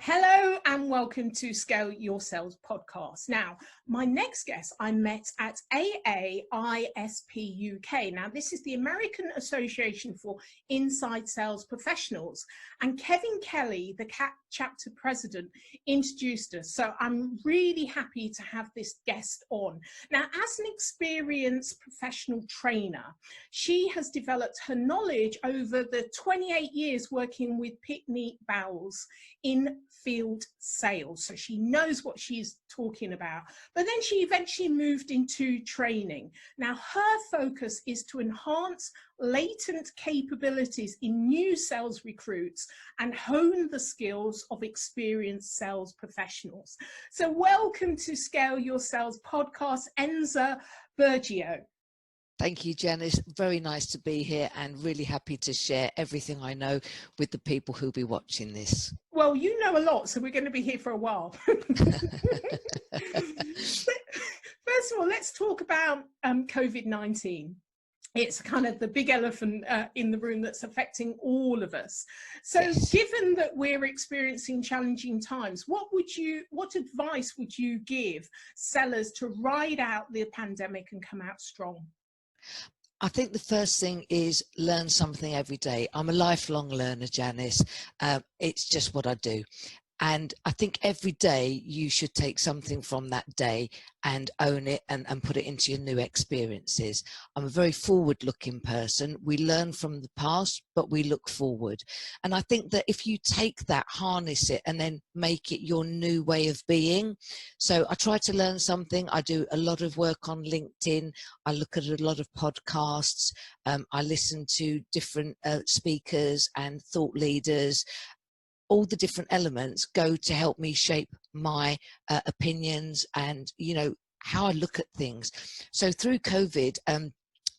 Hello and welcome to Scale Your Sales podcast. Now, my next guest I met at AAISP UK. Now, this is the American Association for Inside Sales Professionals, and Kevin Kelly, the chapter president, introduced us. So I'm really happy to have this guest on. Now, as an experienced professional trainer, she has developed her knowledge over the 28 years working with Pitney Bowes in field sales, so she knows what she's talking about. But then she eventually moved into training. Now her focus is to enhance latent capabilities in new sales recruits and hone the skills of experienced sales professionals. So welcome to Scale Your Sales podcast, Enza Burgio. Thank you, Janice. Very nice to be here and really happy to share everything I know with the people who'll be watching this. Well, you know a lot, so we're going to be here for a while. First of all, let's talk about COVID-19. It's kind of the big elephant in the room that's affecting all of us. So Yes. Given that we're experiencing challenging times, what advice would you give sellers to ride out the pandemic and come out strong? I think the first thing is learn something every day. I'm a lifelong learner, Janice. It's just what I do. And I think every day you should take something from that day and own it and put it into your new experiences. I'm a very forward-looking person. We learn from the past, but we look forward. And I think that if you take that, harness it, and then make it your new way of being. So I try to learn something. I do a lot of work on LinkedIn. I look at a lot of podcasts. I listen to different speakers and thought leaders. All the different elements go to help me shape my opinions and, how I look at things. So through COVID,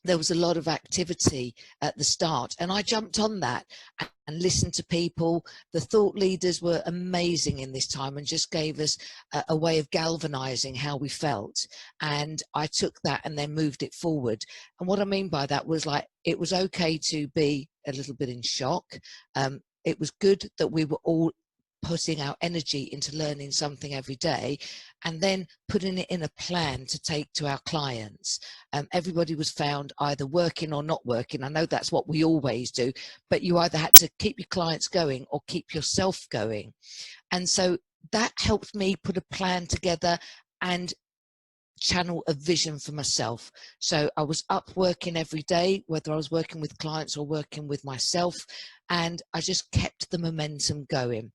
there was a lot of activity at the start, and I jumped on that and listened to people. The thought leaders were amazing in this time and just gave us a way of galvanizing how we felt. And I took that and then moved it forward. And what I mean by that was, like, it was okay to be a little bit in shock. It was good that we were all putting our energy into learning something every day and then putting it in a plan to take to our clients. Everybody was found either working or not working. I know that's what we always do, but you either had to keep your clients going or keep yourself going. And so that helped me put a plan together and channel a vision for myself. So I was up working every day, whether I was working with clients or working with myself, and I just kept the momentum going.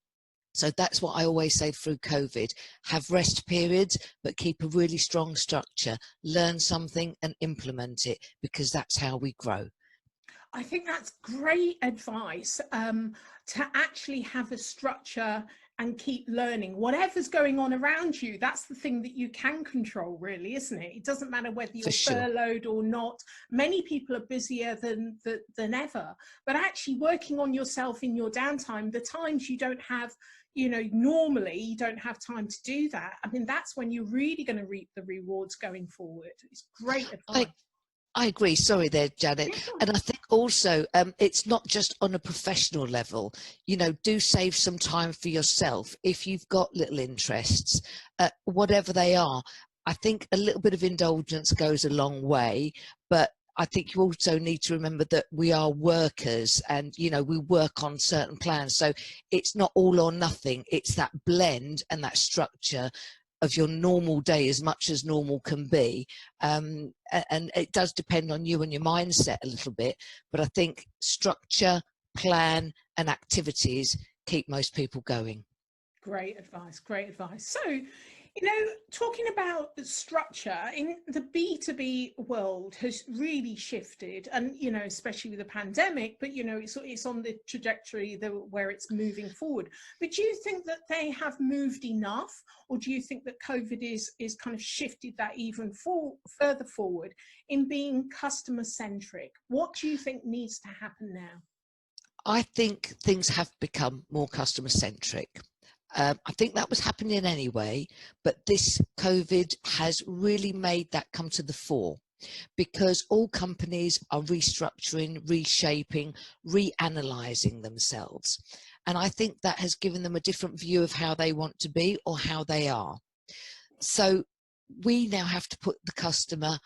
So that's what I always say through COVID: have rest periods, but keep a really strong structure, learn something and implement it, because that's how we grow. I think that's great advice, to actually have a structure and keep learning. Whatever's going on around you, that's the thing that you can control, really, isn't it? It doesn't matter whether you're furloughed or not. Many people are busier than ever, but actually working on yourself in your downtime, the times you don't have, normally you don't have time to do that. I mean, that's when you're really going to reap the rewards going forward. It's great advice. I agree. Sorry there, Janet. And I think also it's not just on a professional level. Do save some time for yourself if you've got little interests, whatever they are. I think a little bit of indulgence goes a long way, but I think you also need to remember that we are workers and, we work on certain plans. So it's not all or nothing. It's that blend and that structure of your normal day, as much as normal can be, and it does depend on you and your mindset a little bit, but I think structure, plan and activities keep most people going. Great advice, great advice. So, talking about the structure in the B2B world has really shifted, and especially with the pandemic, but it's on the trajectory where it's moving forward. But do you think that they have moved enough, or do you think that COVID is kind of shifted that even further forward in being customer centric? What do you think needs to happen now? I think things have become more customer centric. I think that was happening anyway, but this COVID has really made that come to the fore. because all companies are restructuring, reshaping, reanalyzing themselves. And I think that has given them a different view of how they want to be or how they are. So we now have to put the customer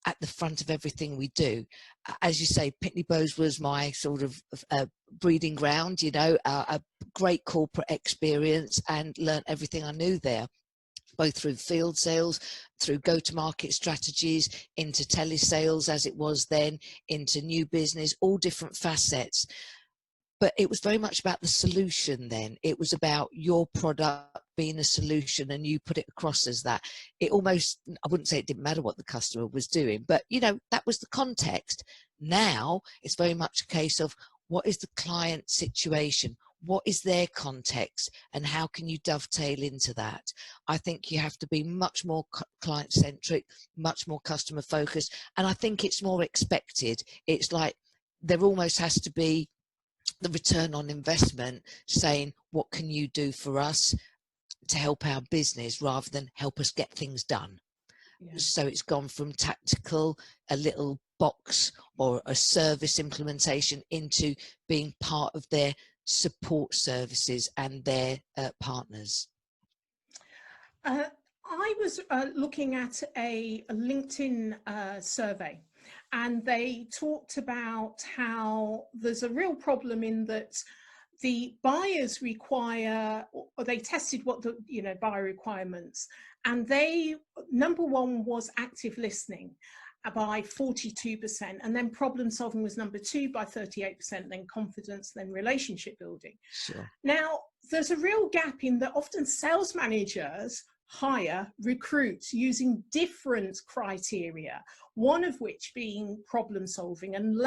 at the front of everything we do. As you say, Pitney Bowes was my sort of breeding ground, you know, a great corporate experience, and learned everything I knew there, both through field sales, through go-to-market strategies, into telesales as it was then, into new business, all different facets. But it was very much about the solution then. It was about your product being a solution, and you put it across as that. It almost, I wouldn't say it didn't matter what the customer was doing, but you know, that was the context. Now it's very much a case of, what is the client situation? What is their context, and how can you dovetail into that? I think you have to be much more client-centric, much more customer-focused, and I think it's more expected. It's like there almost has to be the return on investment, saying, what can you do for us to help our business, rather than help us get things done. Yeah. So it's gone from tactical, a little box or a service implementation, into being part of their support services and their partners. I was looking at a LinkedIn survey, and they talked about how there's a real problem in that the buyers require, or they tested what the buyer requirements, and they, number one was active listening by 42%, and then problem solving was number two by 38%, then confidence, then relationship building. Sure. Now there's a real gap in that often sales managers hire recruits using different criteria, one of which being problem solving, and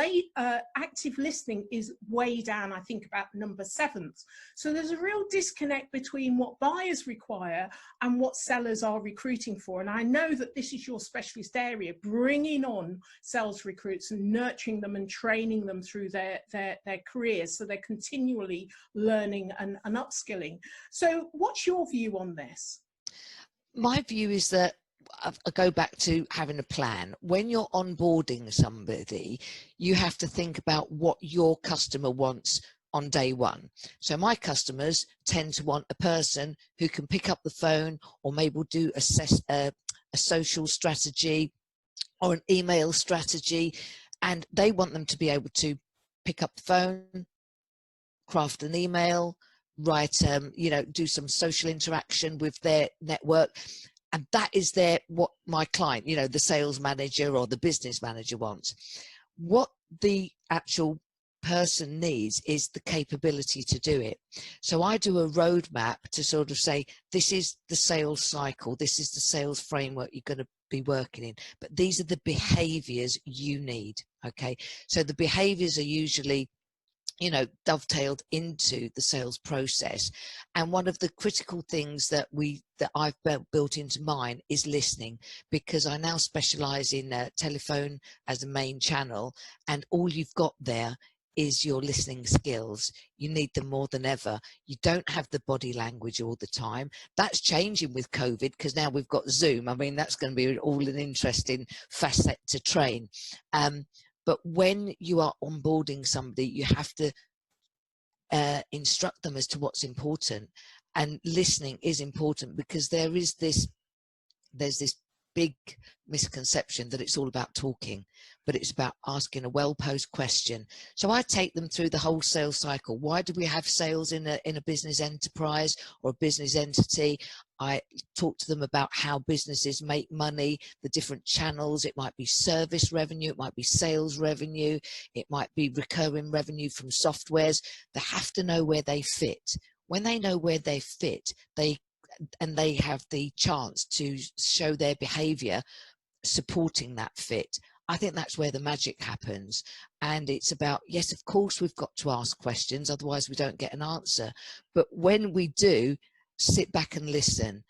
active listening is way down, I think about number 7th. So there's a real disconnect between what buyers require and what sellers are recruiting for. And I know that this is your specialist area, bringing on sales recruits and nurturing them and training them through their careers, so they're continually learning and upskilling. So what's your view on this? My view is that I go back to having a plan. When you're onboarding somebody, you have to think about what your customer wants on day one. So my customers tend to want a person who can pick up the phone, or maybe do a social strategy or an email strategy, and they want them to be able to pick up the phone, craft an email, write, do some social interaction with their network. And that is what my client, the sales manager or the business manager wants. What the actual person needs is the capability to do it. So I do a roadmap to sort of say, this is the sales cycle, this is the sales framework you're going to be working in, but these are the behaviors you need. Okay, so the behaviors are usually dovetailed into the sales process. And one of the critical things that I've built into mine is listening, because I now specialize in telephone as a main channel, and all you've got there is your listening skills. You need them more than ever. You don't have the body language all the time. That's changing with COVID, because now we've got Zoom. I mean, that's going to be all an interesting facet to train. But when you are onboarding somebody, you have to instruct them as to what's important. And listening is important, because there's this big misconception that it's all about talking, but it's about asking a well-posed question. So I take them through the whole sales cycle. Why do we have sales in a business enterprise or a business entity? I talk to them about how businesses make money, the different channels. It might be service revenue, it might be sales revenue, it might be recurring revenue from softwares. They have to know where they fit. When they know where they fit, they have the chance to show their behavior supporting that fit. I think that's where the magic happens. And it's about, yes, of course, we've got to ask questions, otherwise we don't get an answer. But when we do, sit back and listen,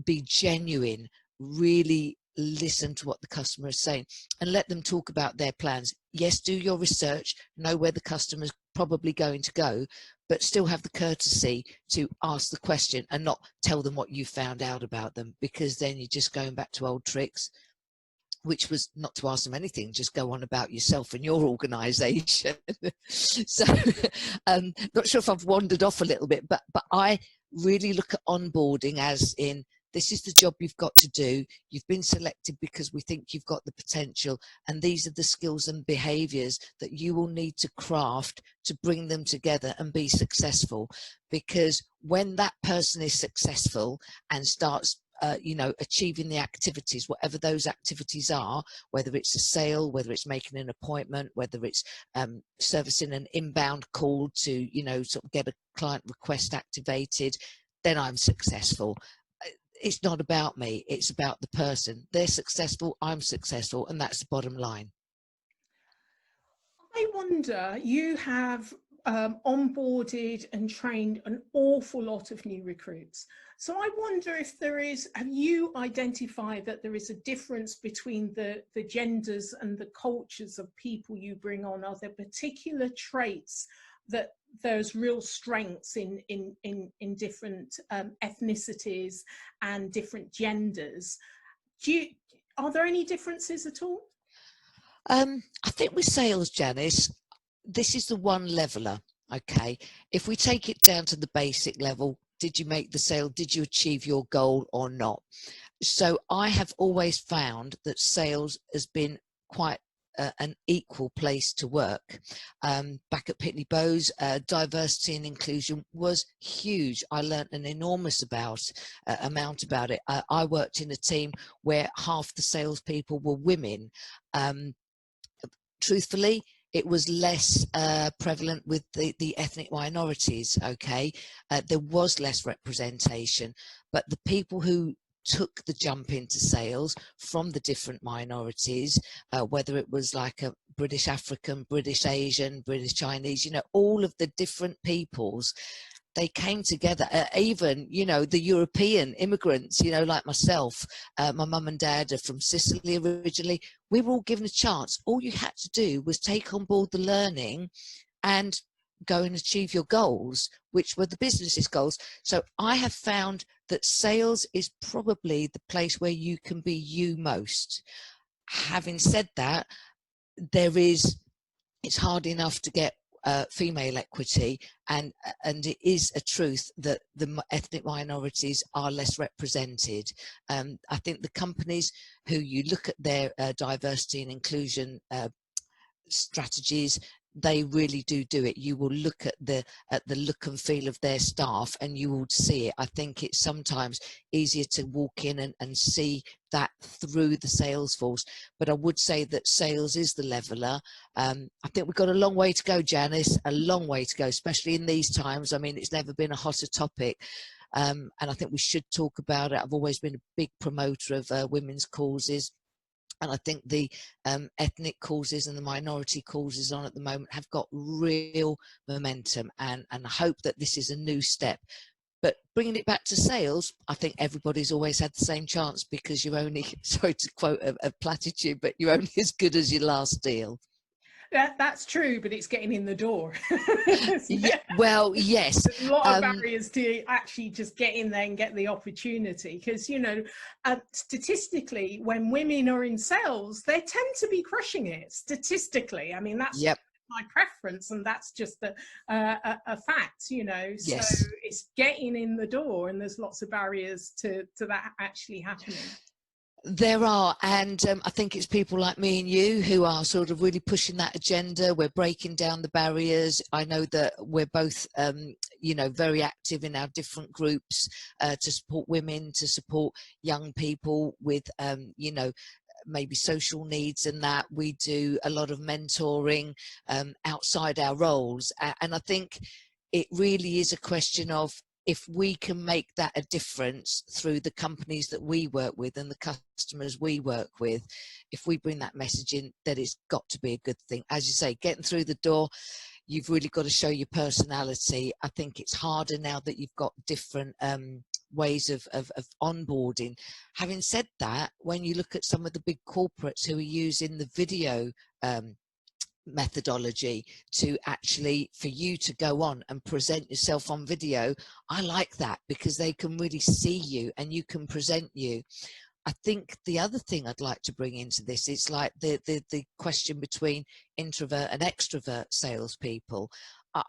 be genuine, really listen to what the customer is saying, and let them talk about their plans. Yes, do your research, know where the customer's probably going to go, but still have the courtesy to ask the question and not tell them what you found out about them, because then you're just going back to old tricks. which was not to ask them anything, just go on about yourself and your organisation. So not sure if I've wandered off a little bit, but I really look at onboarding as in, this is the job you've got to do. You've been selected because we think you've got the potential, and these are the skills and behaviours that you will need to craft to bring them together and be successful. Because when that person is successful and starts achieving the activities, whatever those activities are, whether it's a sale, whether it's making an appointment, whether it's servicing an inbound call to, sort of get a client request activated, then I'm successful. It's not about me, it's about the person. They're successful, I'm successful, and that's the bottom line. I wonder, you have onboarded and trained an awful lot of new recruits. So I wonder if have you identified that there is a difference between the genders and the cultures of people you bring on? Are there particular traits that there's real strengths in different ethnicities and different genders? Are there any differences at all? I think with sales, Janice, this is the one leveler, okay? If we take it down to the basic level, did you make the sale? Did you achieve your goal or not? So I have always found that sales has been quite an equal place to work. Back at Pitney Bowes, diversity and inclusion was huge. I learnt an enormous amount about it. I worked in a team where half the salespeople were women. Truthfully, it was less prevalent with the ethnic minorities, okay? There was less representation, but the people who took the jump into sales from the different minorities, whether it was like a British African, British Asian, British Chinese, all of the different peoples, they came together. Even, the European immigrants, like myself, my mum and dad are from Sicily originally. We were all given a chance. All you had to do was take on board the learning and go and achieve your goals, which were the business's goals. So I have found that sales is probably the place where you can be you most. Having said that, it's hard enough to get female equity, and it is a truth that the ethnic minorities are less represented. I think the companies who you look at their diversity and inclusion strategies, they really do it. You will look at the look and feel of their staff and you will see it. I think it's sometimes easier to walk in and see that through the sales force. But I would say that sales is the leveler. I think we've got a long way to go, Janice, a long way to go, especially in these times. I mean, it's never been a hotter topic. And I think we should talk about it. I've always been a big promoter of women's causes. And I think the ethnic causes and the minority causes on at the moment have got real momentum, and I hope that this is a new step. But bringing it back to sales, I think everybody's always had the same chance, because you're only, sorry to quote a platitude, but you're only as good as your last deal. That's true, but it's getting in the door. Yeah, well, yes. There's a lot of barriers to actually just get in there and get the opportunity, because, statistically, when women are in sales, they tend to be crushing it statistically. I mean, that's my preference, and that's just a fact, Yes. So it's getting in the door, and there's lots of barriers to that actually happening. There are, and I think it's people like me and you who are sort of really pushing that agenda. We're breaking down the barriers. I know that we're both, very active in our different groups to support women, to support young people with, maybe social needs, and that we do a lot of mentoring outside our roles. And I think it really is a question of, if we can make that a difference through the companies that we work with and the customers we work with, if we bring that message in, that it's got to be a good thing. As you say, getting through the door, you've really got to show your personality. I think it's harder now that you've got different ways of onboarding. Having said that, when you look at some of the big corporates who are using the video methodology to actually, for you to go on and present yourself on video, I like that, because they can really see you and you can present you. I think the other thing I'd like to bring into this is like the question between introvert and extrovert salespeople.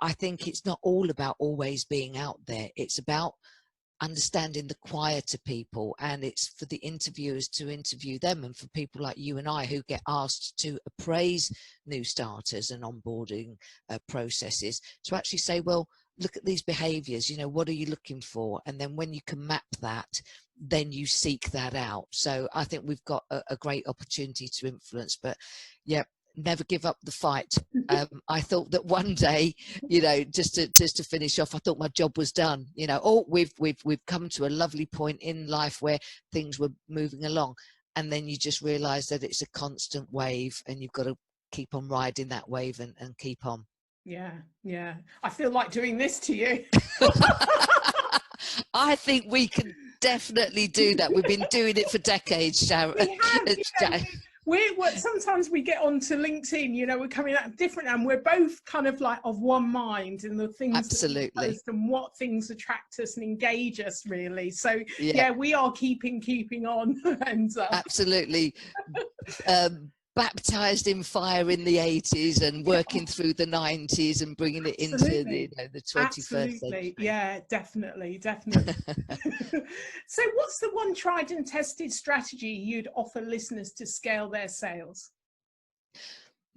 I think it's not all about always being out there. It's about understanding the quieter people, and it's for the interviewers to interview them, and for people like you and I who get asked to appraise new starters and onboarding processes, to actually say, well, look at these behaviors, you know, what are you looking for? And then when you can map that, then you seek that out. So I think we've got a great opportunity to influence. But yeah, never give up the fight. I thought that one day, you know, just to finish off, I thought my job was done. You know, oh, we've come to a lovely point in life where things were moving along, and then you just realise that it's a constant wave, and you've got to keep on riding that wave and keep on. Yeah. I feel like doing this to you. I think we can definitely do that. We've been doing it for decades, Sharon. We have, sometimes we get onto LinkedIn, you know, we're coming out different, and we're both kind of like of one mind in the things absolutely that we post and what things attract us and engage us, really. So yeah, we are keeping on. And absolutely. Baptized in fire in the 80s and working through the 90s and bringing it into the 21st century. Yeah, definitely. So what's the one tried and tested strategy you'd offer listeners to scale their sales?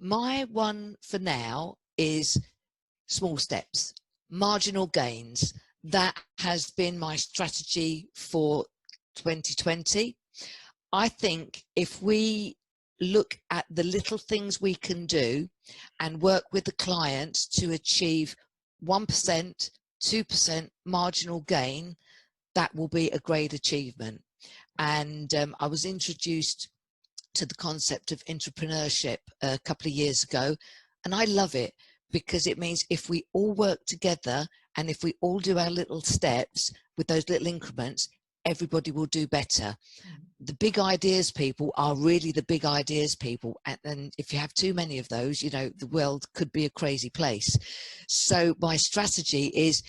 My one for now is small steps, marginal gains. That has been my strategy for 2020. I think if we look at the little things we can do and work with the clients to achieve 1%, 2% marginal gain, that will be a great achievement. And I was introduced to the concept of entrepreneurship a couple of years ago, and I love it because it means if we all work together and if we all do our little steps with those little increments, everybody will do better. The big ideas people are really the big ideas people, and if you have too many of those, you know, the world could be a crazy place. So my strategy is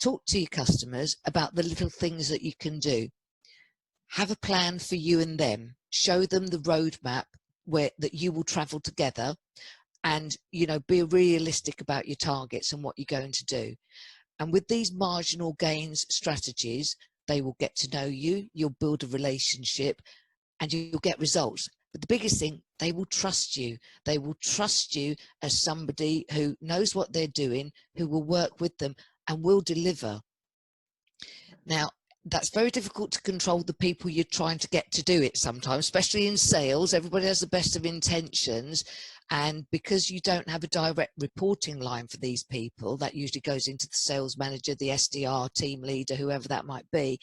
talk to your customers about the little things that you can do. Have a plan for you and them. Show them the roadmap that you will travel together, and, you know, be realistic about your targets and what you're going to do. And with these marginal gains strategies, they will get to know you, you'll build a relationship, and you'll get results. But the biggest thing, they will trust you. They will trust you as somebody who knows what they're doing, who will work with them and will deliver. Now, that's very difficult to control the people you're trying to get to do it sometimes, especially in sales. Everybody has the best of intentions. And because you don't have a direct reporting line for these people, that usually goes into the sales manager, the SDR, team leader, whoever that might be.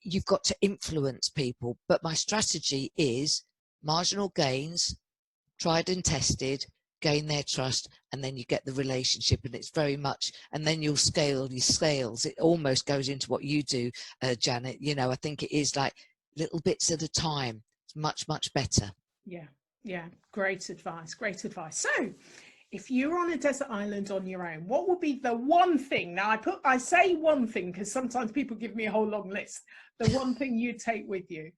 You've got to influence people. But my strategy is marginal gains, tried and tested, gain their trust, and then you get the relationship. And it's very much, and then you'll scale your sales. It almost goes into what you do, Janet. You know, I think it is like little bits at a time. It's much, much better. Yeah, great advice. So if you were on a desert island on your own, what would be the one thing? Now I say one thing because sometimes people give me a whole long list. The one thing you'd take with you?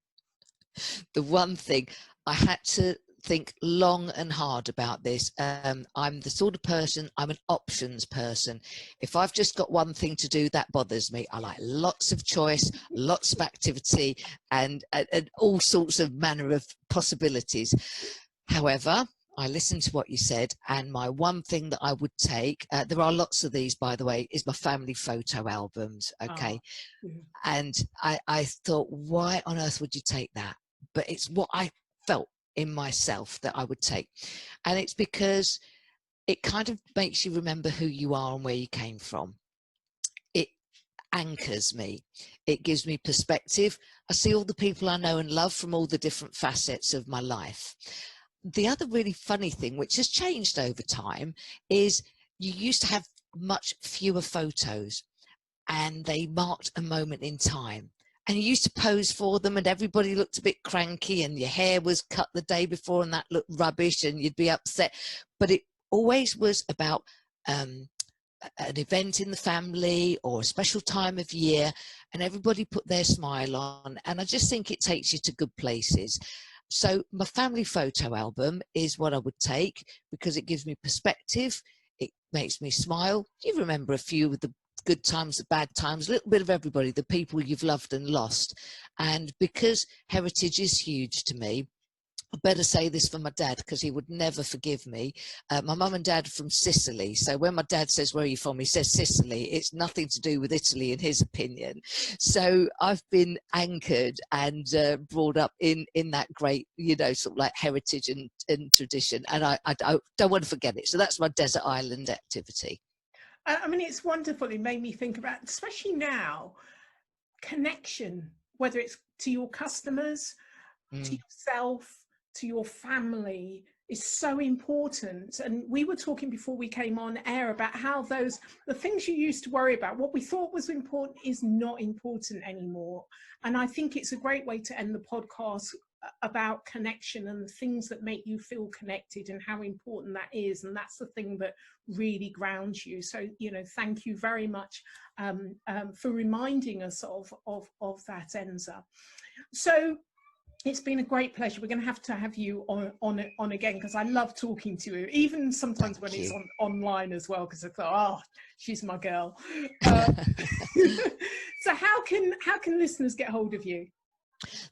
The one thing, I had to think long and hard about this. I'm the sort of person, I'm an options person. If I've just got one thing to do, that bothers me. I like lots of choice, lots of activity, and all sorts of manner of possibilities. However, I listened to what you said, and my one thing that I would take, there are lots of these, by the way, is my family photo albums, okay? And I thought, why on earth would you take that? But it's what I felt in myself that I would take. And it's because it kind of makes you remember who you are and where you came from. It anchors me. It gives me perspective. I see all the people I know and love from all the different facets of my life. The other really funny thing, which has changed over time, is you used to have much fewer photos and they marked a moment in time. And you used to pose for them and everybody looked a bit cranky and your hair was cut the day before and that looked rubbish and you'd be upset. But it always was about an event in the family or a special time of year, and everybody put their smile on, and I just think it takes you to good places. So my family photo album is what I would take, because it gives me perspective, it makes me smile. You remember a few of the good times, the bad times, a little bit of everybody, the people you've loved and lost. And because heritage is huge to me, I better say this for my dad, because he would never forgive me. My mum and dad are from Sicily. So when my dad says, "Where are you from?" he says Sicily. It's nothing to do with Italy in his opinion. So I've been anchored and brought up in that great, you know, sort of like heritage and tradition. And I don't want to forget it. So that's my desert island activity. I mean, it's wonderful. It made me think about, especially now, connection, whether it's to your customers, to yourself, to your family, is so important. And we were talking before we came on air about how the things you used to worry about, what we thought was important, is not important anymore. And I think it's a great way to end the podcast about connection and the things that make you feel connected and how important that is. And that's the thing that really grounds you. So, you know, thank you very much for reminding us of that, Enza. So it's been a great pleasure. We're going to have you on again, because I love talking to you, even sometimes when it's online as well, because I thought, oh, she's my girl. So how can listeners get hold of you?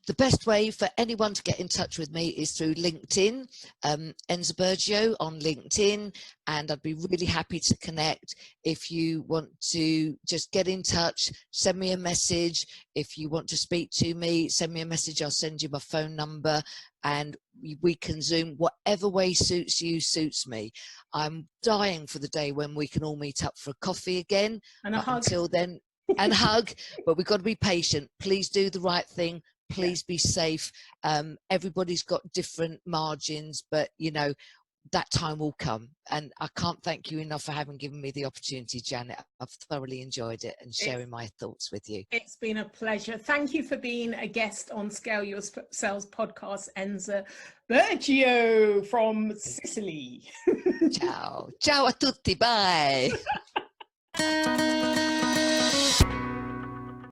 The best way for anyone to get in touch with me is through LinkedIn, Enza Burgio on LinkedIn, and I'd be really happy to connect. If you want to just get in touch, send me a message. If you want to speak to me, send me a message. I'll send you my phone number, and we can Zoom. Whatever way suits you, suits me. I'm dying for the day when we can all meet up for a coffee again. And a hug. Until then, and hug, but we've got to be patient. Please do the right thing. Please be safe. Everybody's got different margins, but you know, that time will come. And I can't thank you enough for having given me the opportunity, Janet. I've thoroughly enjoyed it and sharing my thoughts with you. It's been a pleasure. Thank you for being a guest on Scale Your Sales podcast, Enza Burgio from Sicily. Ciao. Ciao a tutti. Bye.